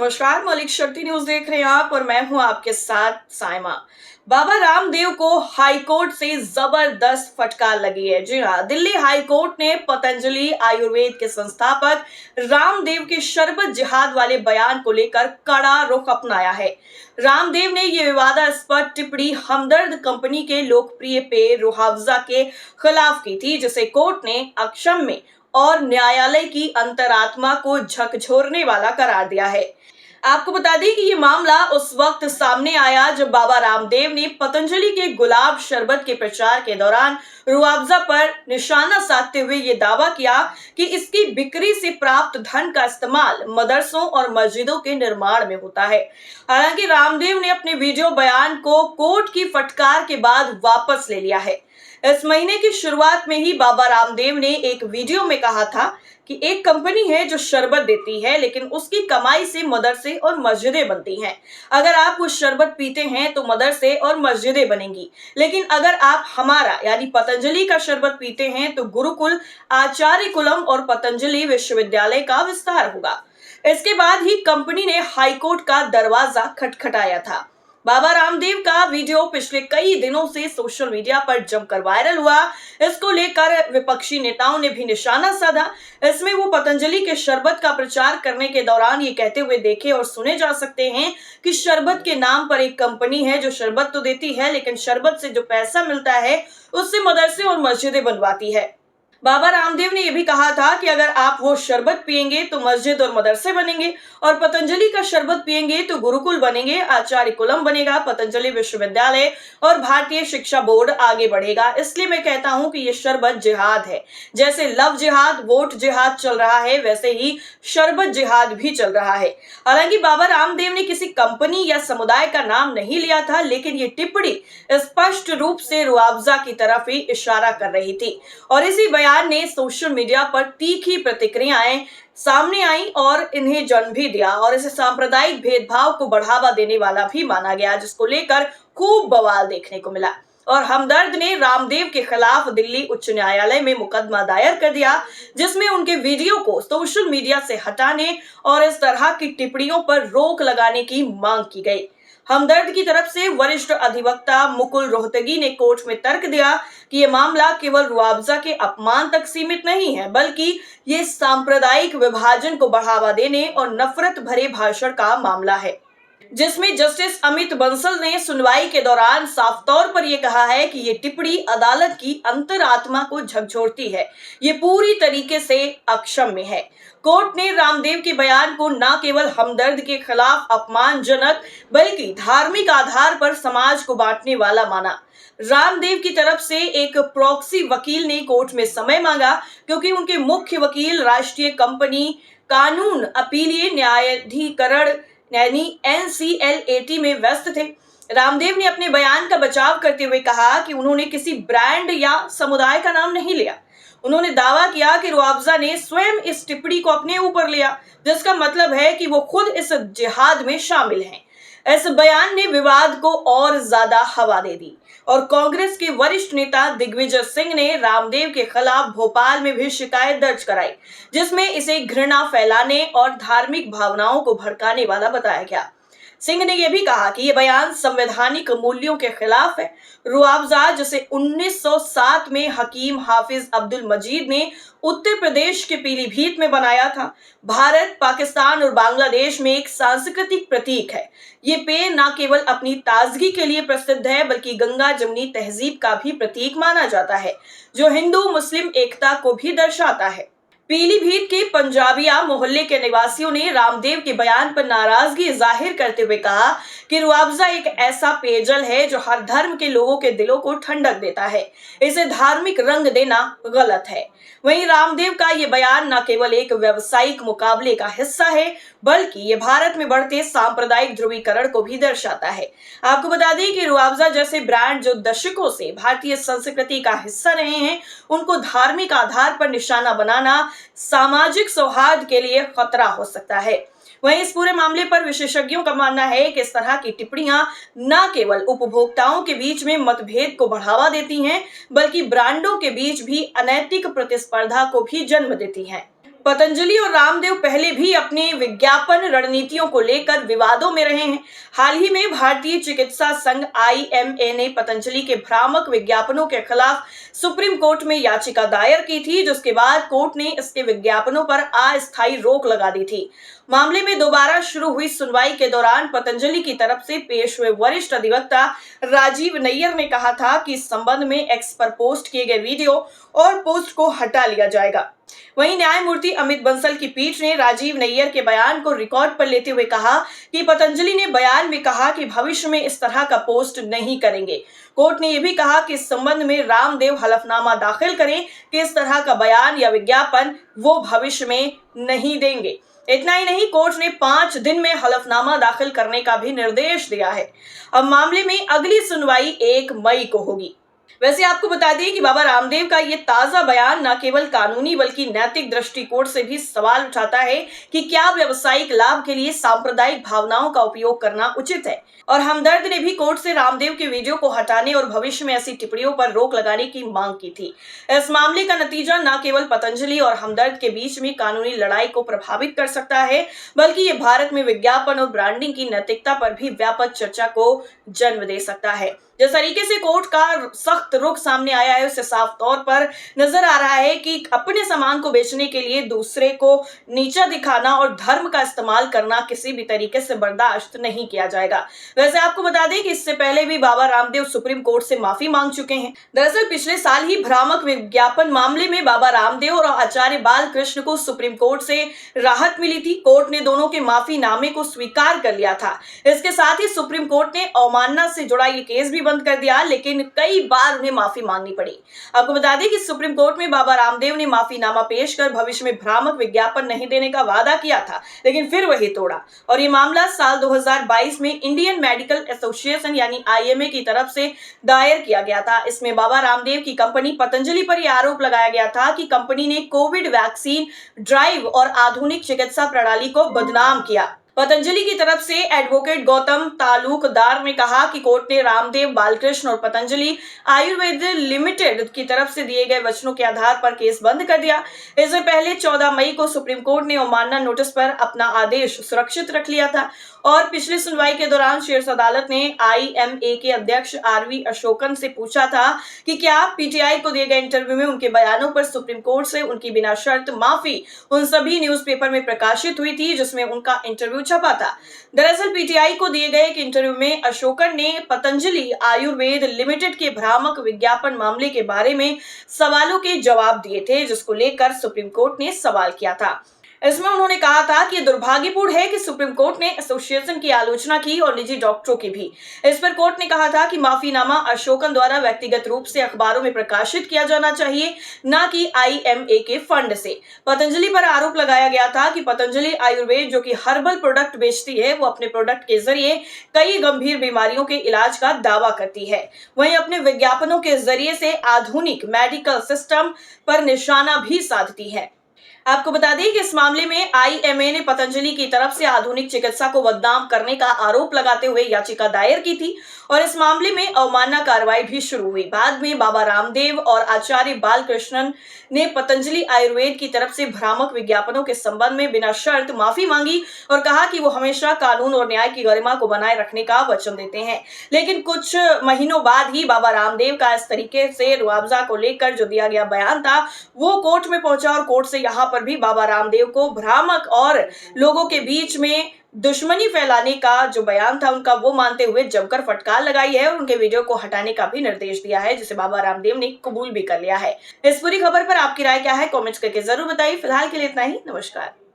नमस्कार, मलिक शक्ति न्यूज देख रहे हैं आप और मैं हूं आपके साथ साइमा। बाबा रामदेव को हाईकोर्ट से जबरदस्त फटकार लगी है। जी हाँ, दिल्ली हाईकोर्ट ने पतंजलि आयुर्वेद के संस्थापक रामदेव के शरबत जिहाद वाले बयान को लेकर कड़ा रुख अपनाया है। रामदेव ने ये विवादास्पद टिप्पणी हमदर्द कंपनी के लोकप्रिय पेय रूह अफ़ज़ा के खिलाफ की थी, जिसे कोर्ट ने अक्षम्य और न्यायालय की अंतरात्मा को झकझोरने वाला करार दिया है। आपको बता दें कि ये मामला उस वक्त सामने आया जब बाबा रामदेव ने पतंजलि के गुलाब शरबत के प्रचार के दौरान रूह अफ़ज़ा पर निशाना साधते हुए ये दावा किया कि इसकी बिक्री से प्राप्त धन का इस्तेमाल मदरसों और मस्जिदों के निर्माण में होता है। हालांकि रामदेव ने अपने वीडियो बयान को कोर्ट की फटकार के बाद वापस ले लिया है। इस महीने की शुरुआत में ही बाबा रामदेव ने एक वीडियो में कहा था कि एक कंपनी है जो शरबत देती है, लेकिन उसकी कमाई से मदरसे और मस्जिदें बनती हैं। अगर आप वो शरबत पीते हैं तो मदरसे और मस्जिदें बनेंगी, लेकिन अगर आप हमारा यानी पतंजलि का शरबत पीते हैं तो गुरुकुल, आचार्य कुलम और पतंजलि विश्वविद्यालय का विस्तार होगा। इसके बाद ही कंपनी ने हाईकोर्ट का दरवाजा खटखटाया था। बाबा रामदेव का वीडियो पिछले कई दिनों से सोशल मीडिया पर जमकर वायरल हुआ। इसको लेकर विपक्षी नेताओं ने भी निशाना साधा। इसमें वो पतंजलि के शरबत का प्रचार करने के दौरान ये कहते हुए देखे और सुने जा सकते हैं कि शरबत के नाम पर एक कंपनी है जो शरबत तो देती है, लेकिन शरबत से जो पैसा मिलता है उससे मदरसे और मस्जिदें बनवाती है। बाबा रामदेव ने यह भी कहा था कि अगर आप वो शरबत पिएंगे तो मस्जिद और मदरसे बनेंगे, और पतंजलि का शरबत पिएंगे तो गुरुकुल बनेंगे, आचार्य कुलम बनेगा, पतंजलि विश्वविद्यालय और भारतीय शिक्षा बोर्ड आगे बढ़ेगा। इसलिए मैं कहता हूं कि ये शरबत जिहाद है। जैसे लव जिहाद, वोट जिहाद चल रहा है, वैसे ही शरबत जिहाद भी चल रहा है। हालांकि बाबा रामदेव ने किसी कंपनी या समुदाय का नाम नहीं लिया था, लेकिन ये टिप्पणी स्पष्ट रूप से रूह अफ़ज़ा की तरफ ही इशारा कर रही थी और इसी बयान ने सोशल मीडिया पर तीखी प्रतिक्रियाएं सामने आई और इन्हें जन्म भी दिया, और इसे सांप्रदायिक भेदभाव को बढ़ावा देने वाला भी माना गया, जिसको लेकर खूब बवाल देखने को मिला। और हमदर्द ने रामदेव के खिलाफ दिल्ली उच्च न्यायालय में मुकदमा दायर कर दिया, जिसमें उनके वीडियो को सोशल मीडिया से हटाने और इस तरह की टिप्पणियों पर रोक लगाने की मांग की गई। हमदर्द की तरफ से वरिष्ठ अधिवक्ता मुकुल रोहतगी ने कोर्ट में तर्क दिया कि यह मामला केवल रूह अफ़ज़ा के अपमान तक सीमित नहीं है, बल्कि ये सांप्रदायिक विभाजन को बढ़ावा देने और नफरत भरे भाषण का मामला है, जिसमें जस्टिस अमित बंसल ने सुनवाई के दौरान साफ तौर पर यह कहा है कि ये टिप्पणी अदालत की अंतरात्मा को झकझोरती है। ये पूरी तरीके से अक्षम्य है। कोर्ट ने रामदेव के बयान को न केवल हमदर्द के खिलाफ अपमानजनक, बल्कि धार्मिक आधार पर समाज को बांटने वाला माना। रामदेव की तरफ से एक प्रॉक्सी वकील ने कोर्ट में समय मांगा, क्योंकि उनके मुख्य वकील राष्ट्रीय कंपनी कानून अपीलीय न्यायाधिकरण यानी NCLAT में व्यस्त थे। रामदेव ने अपने बयान का बचाव करते हुए कहा कि उन्होंने किसी ब्रांड या समुदाय का नाम नहीं लिया। उन्होंने दावा किया कि रूह अफ़ज़ा ने स्वयं इस टिप्पणी को अपने ऊपर लिया, जिसका मतलब है कि वो खुद इस जिहाद में शामिल हैं। इस बयान ने विवाद को और ज्यादा हवा दे दी और कांग्रेस के वरिष्ठ नेता दिग्विजय सिंह ने रामदेव के खिलाफ भोपाल में भी शिकायत दर्ज कराई, जिसमें इसे घृणा फैलाने और धार्मिक भावनाओं को भड़काने वाला बताया गया। सिंह ने यह भी कहा कि यह बयान संवैधानिक मूल्यों के खिलाफ है। रूह अफ़ज़ा, जिसे 1907 में हकीम हाफिज अब्दुल मजीद ने उत्तर प्रदेश के पीलीभीत में बनाया था, भारत, पाकिस्तान और बांग्लादेश में एक सांस्कृतिक प्रतीक है। ये पेय न केवल अपनी ताजगी के लिए प्रसिद्ध है, बल्कि गंगा जमुनी तहजीब का भी प्रतीक माना जाता है, जो हिंदू मुस्लिम एकता को भी दर्शाता है। पीलीभीत के पंजाबिया मोहल्ले के निवासियों ने रामदेव के बयान पर नाराजगी जाहिर करते हुए कहा कि रूह अफ़ज़ा एक ऐसा पेयजल है जो हर धर्म के लोगों के दिलों को ठंडक देता है। इसे धार्मिक रंग देना गलत है। वहीं रामदेव का ये बयान न केवल एक व्यावसायिक मुकाबले का हिस्सा है, बल्कि ये भारत में बढ़ते सांप्रदायिक ध्रुवीकरण को भी दर्शाता है। आपको बता दें कि रूह अफ़ज़ा जैसे ब्रांड जो दशकों से भारतीय संस्कृति का हिस्सा रहे हैं, उनको धार्मिक आधार पर निशाना बनाना सामाजिक सौहार्द के लिए खतरा हो सकता है। वहीं इस पूरे मामले पर विशेषज्ञों का मानना है कि इस तरह की टिप्पणियां न केवल उपभोक्ताओं के बीच में मतभेद को बढ़ावा देती हैं, बल्कि ब्रांडों के बीच भी अनैतिक प्रतिस्पर्धा को भी जन्म देती हैं। पतंजलि और रामदेव पहले भी अपने विज्ञापन रणनीतियों को लेकर विवादों में रहे हैं। हाल ही में भारतीय चिकित्सा संघ IMA ने पतंजलि के भ्रामक विज्ञापनों के खिलाफ सुप्रीम कोर्ट में याचिका दायर की थी, जिसके बाद कोर्ट ने इसके विज्ञापनों पर अस्थायी रोक लगा दी थी। मामले में दोबारा शुरू हुई सुनवाई के दौरान पतंजलि की तरफ से पेश हुए वरिष्ठ अधिवक्ता राजीव नैयर ने कहा था कि इस संबंध में एक्स पर पोस्ट किए गए वीडियो और पोस्ट को हटा लिया जाएगा। वहीं न्यायमूर्ति अमित बंसल की पीठ ने राजीव नैयर के बयान को रिकॉर्ड पर लेते हुए कहा कि पतंजलि ने बयान में कहा कि भविष्य में इस तरह का पोस्ट नहीं करेंगे। कोर्ट ने यह भी कहा कि इस संबंध में रामदेव हलफनामा दाखिल करें कि इस तरह का बयान या विज्ञापन वो भविष्य में नहीं देंगे। इतना ही नहीं, कोर्ट ने 5 दिन में हलफनामा दाखिल करने का भी निर्देश दिया है। अब मामले में अगली सुनवाई 1 मई को होगी। वैसे आपको बता दें कि बाबा रामदेव का ये ताजा बयान न केवल कानूनी बल्कि नैतिक दृष्टिकोण से भी सवाल उठाता है कि क्या व्यावसायिक लाभ के लिए सांप्रदायिक भावनाओं का उपयोग करना उचित है। और हमदर्द ने भी कोर्ट से रामदेव के वीडियो को हटाने और भविष्य में ऐसी टिप्पणियों पर रोक लगाने की मांग की थी। इस मामले का नतीजा न केवल पतंजलि और हमदर्द के बीच में कानूनी लड़ाई को प्रभावित कर सकता है, बल्कि ये भारत में विज्ञापन और ब्रांडिंग की नैतिकता पर भी व्यापक चर्चा को जन्म दे सकता है। जिस तरीके से कोर्ट का सख्त रुख सामने आया है, उससे साफ तौर पर नजर आ रहा है कि अपने सामान को बेचने के लिए दूसरे को नीचा दिखाना और धर्म का इस्तेमाल करना किसी भी तरीके से बर्दाश्त नहीं किया जाएगा। वैसे आपको बता दें कि इससे पहले भी बाबा रामदेव सुप्रीम कोर्ट से माफी मांग चुके हैं। दरअसल पिछले साल ही भ्रामक विज्ञापन मामले में बाबा रामदेव और आचार्य बालकृष्ण को सुप्रीम कोर्ट से राहत मिली थी। कोर्ट ने दोनों के माफीनामे को स्वीकार कर लिया था। इसके साथ ही सुप्रीम कोर्ट ने अवमानना से जुड़ा ये केस भी बंद कर दिया, लेकिन कई बार उन्हें माफी मांगनी पड़ी। आपको बता दें कि सुप्रीम कोर्ट में बाबा रामदेव ने माफीनामा पेश कर भविष्य में भ्रामक विज्ञापन नहीं देने का वादा किया था, लेकिन फिर वही तोड़ा। और ये मामला साल 2022 में इंडियन मेडिकल एसोसिएशन यानी IMA की तरफ से दायर किया गया था। इसमें बाबा रामदेव की कंपनी पतंजलि पर यह आरोप लगाया गया था कि कंपनी ने कोविड वैक्सीन ड्राइव और आधुनिक चिकित्सा प्रणाली को बदनाम किया। पतंजलि की तरफ से एडवोकेट गौतम तालुकदार ने कहा कि कोर्ट ने रामदेव, बालकृष्ण और पतंजलि आयुर्वेद लिमिटेड की तरफ से दिए गए वचनों के आधार पर केस बंद कर दिया। इससे पहले 14 मई को सुप्रीम कोर्ट ने अवमानना नोटिस पर अपना आदेश सुरक्षित रख लिया था और पिछली सुनवाई के दौरान शीर्ष अदालत ने IMA के अध्यक्ष RV अशोकन से पूछा था कि क्या PTI को दिए गए इंटरव्यू में उनके बयानों पर सुप्रीम कोर्ट से उनकी बिना शर्त माफी उन सभी न्यूज़पेपर में प्रकाशित हुई थी जिसमें उनका इंटरव्यू छपा था। दरअसल PTI को दिए गए एक इंटरव्यू में अशोकन ने पतंजलि आयुर्वेद लिमिटेड के भ्रामक विज्ञापन मामले के बारे में सवालों के जवाब दिए थे, जिसको लेकर सुप्रीम कोर्ट ने सवाल किया था। इसमें उन्होंने कहा था कि दुर्भाग्यपूर्ण है कि सुप्रीम कोर्ट ने एसोसिएशन की आलोचना की और निजी डॉक्टरों की भी। इस पर कोर्ट ने कहा था कि माफीनामा अशोकन द्वारा व्यक्तिगत रूप से अखबारों में प्रकाशित किया जाना चाहिए, न कि IMA के फंड से। पतंजलि पर आरोप लगाया गया था कि पतंजलि आयुर्वेद जो कि हर्बल प्रोडक्ट बेचती है, वो अपने प्रोडक्ट के जरिए कई गंभीर बीमारियों के इलाज का दावा करती है। वहीं अपने विज्ञापनों के जरिए से आधुनिक मेडिकल सिस्टम पर निशाना भी साधती है। आपको बता दें कि इस मामले में IMA ने पतंजलि की तरफ से आधुनिक चिकित्सा को बदनाम करने का आरोप लगाते हुए याचिका दायर की थी और इस मामले में अवमानना कार्रवाई भी शुरू हुई। बाद में बाबा रामदेव और आचार्य बालकृष्णन ने पतंजलि आयुर्वेद की तरफ से भ्रामक विज्ञापनों के संबंध में बिना शर्त माफी मांगी और कहा कि वो हमेशा कानून और न्याय की गरिमा को बनाए रखने का वचन देते हैं। लेकिन कुछ महीनों बाद ही बाबा रामदेव का इस तरीके से मुआवजा को लेकर जो दिया गया बयान था, वो कोर्ट में पहुंचा और कोर्ट से यहाँ पर भी बाबा रामदेव को भ्रामक और लोगों के बीच में दुश्मनी फैलाने का जो बयान था उनका, वो मानते हुए जमकर फटकार लगाई है और उनके वीडियो को हटाने का भी निर्देश दिया है, जिसे बाबा रामदेव ने कबूल भी कर लिया है। इस पूरी खबर पर आपकी राय क्या है, कमेंट्स करके जरूर बताइए। फिलहाल के लिए इतना ही। नमस्कार।